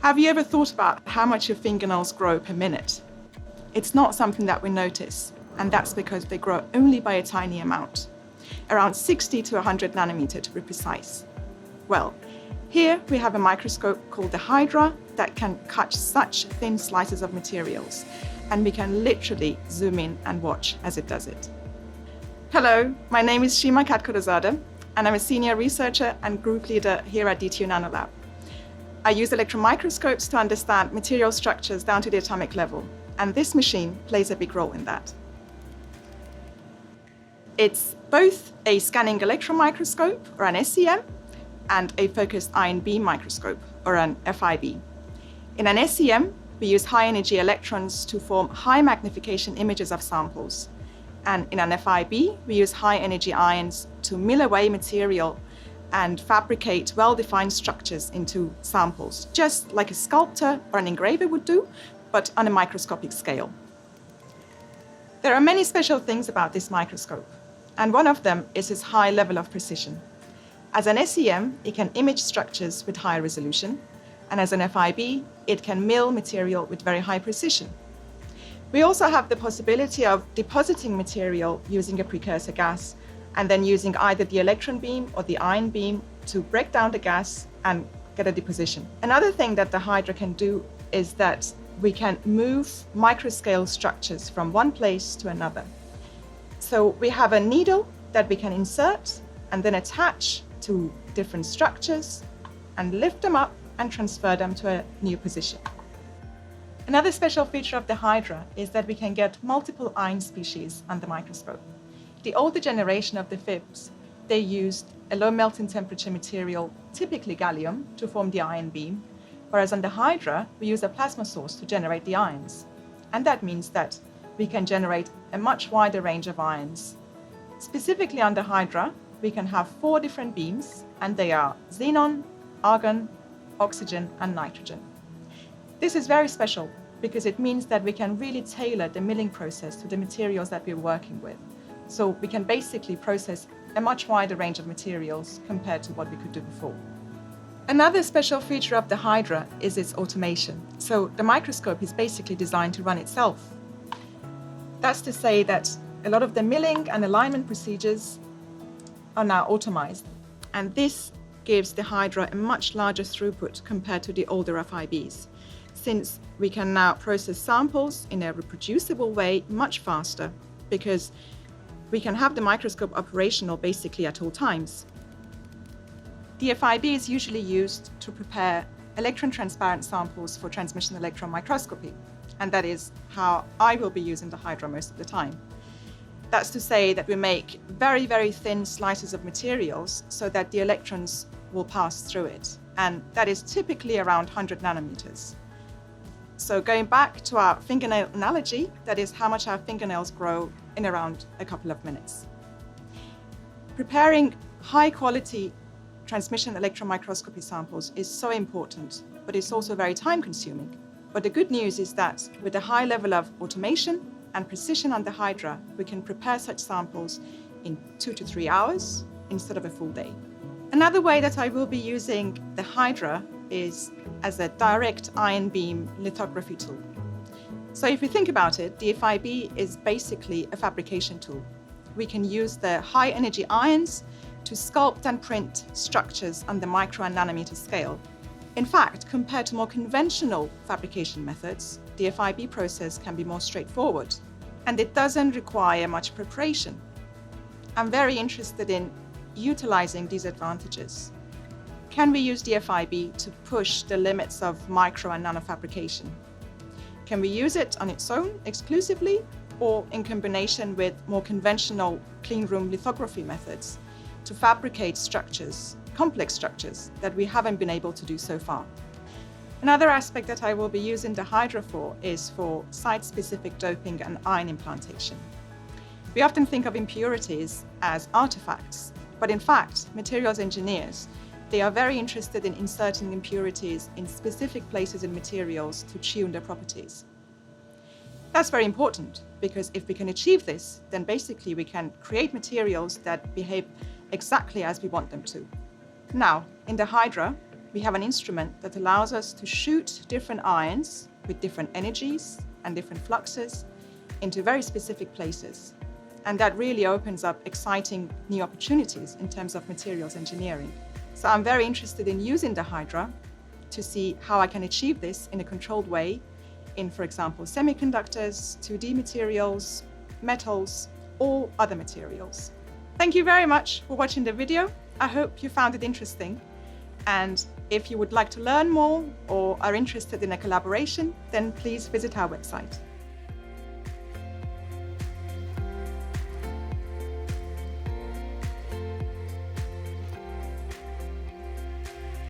Have you ever thought about how much your fingernails grow per minute? It's not something that we notice, and that's because they grow only by a tiny amount, around 60 to 100 nanometer to be precise. Well, here we have a microscope called the Hydra that can cut such thin slices of materials, and we can literally zoom in and watch as it does it. Hello, my name is Shima Kadkhodazadeh, and I'm a senior researcher and group leader here at DTU Nanolab. I use electron microscopes to understand material structures down to the atomic level, and this machine plays a big role in that. It's both a scanning electron microscope, or an SEM, and a focused ion beam microscope, or an FIB. In an SEM, we use high-energy electrons to form high magnification images of samples. And in an FIB, we use high-energy ions to mill away material and fabricate well-defined structures into samples, just like a sculptor or an engraver would do, but on a microscopic scale. There are many special things about this microscope, and one of them is its high level of precision. As an SEM, it can image structures with high resolution, and as an FIB, it can mill material with very high precision. We also have the possibility of depositing material using a precursor gas, and then using either the electron beam or the ion beam to break down the gas and get a deposition. Another thing that the Hydra can do is that we can move microscale structures from one place to another. So we have a needle that we can insert and then attach to different structures and lift them up and transfer them to a new position. Another special feature of the Hydra is that we can get multiple ion species under the microscope. The older generation of the FIBs, they used a low melting temperature material, typically gallium, to form the ion beam, whereas on the Hydra, we use a plasma source to generate the ions. And that means that we can generate a much wider range of ions. Specifically on the Hydra, we can have 4 different beams, and they are xenon, argon, oxygen, and nitrogen. This is very special because it means that we can really tailor the milling process to the materials that we're working with. So we can basically process a much wider range of materials compared to what we could do before. Another special feature of the Hydra is its automation. So the microscope is basically designed to run itself. That's to say that a lot of the milling and alignment procedures are now automized. And this gives the Hydra a much larger throughput compared to the older FIBs, since we can now process samples in a reproducible way much faster, because we can have the microscope operational basically at all times. The FIB is usually used to prepare electron-transparent samples for transmission electron microscopy, and that is how I will be using the Hydra most of the time. That's to say that we make very, very thin slices of materials so that the electrons will pass through it, and that is typically around 100 nanometers. So going back to our fingernail analogy, that is how much our fingernails grow in around a couple of minutes. Preparing high-quality transmission electron microscopy samples is so important, but it's also very time-consuming. But the good news is that with a high level of automation and precision on the Hydra, we can prepare such samples in 2 to 3 hours instead of a full day. Another way that I will be using the Hydra is as a direct ion beam lithography tool. So if you think about it, the FIB is basically a fabrication tool. We can use the high energy ions to sculpt and print structures on the micro and nanometer scale. In fact, compared to more conventional fabrication methods, the FIB process can be more straightforward, and it doesn't require much preparation. I'm very interested in utilizing these advantages. Can we use the FIB to push the limits of micro and nano fabrication? Can we use it on its own exclusively, or in combination with more conventional cleanroom lithography methods to fabricate structures, complex structures that we haven't been able to do so far? Another aspect that I will be using the Hydra for is for site-specific doping and ion implantation. We often think of impurities as artifacts, but in fact, materials engineers, they are very interested in inserting impurities in specific places in materials to tune their properties. That's very important, because if we can achieve this, then basically we can create materials that behave exactly as we want them to. Now, in the Hydra, we have an instrument that allows us to shoot different ions with different energies and different fluxes into very specific places. And that really opens up exciting new opportunities in terms of materials engineering. So I'm very interested in using the Hydra to see how I can achieve this in a controlled way in, for example, semiconductors, 2D materials, metals, or other materials. Thank you very much for watching the video. I hope you found it interesting. And if you would like to learn more or are interested in a collaboration, then please visit our website.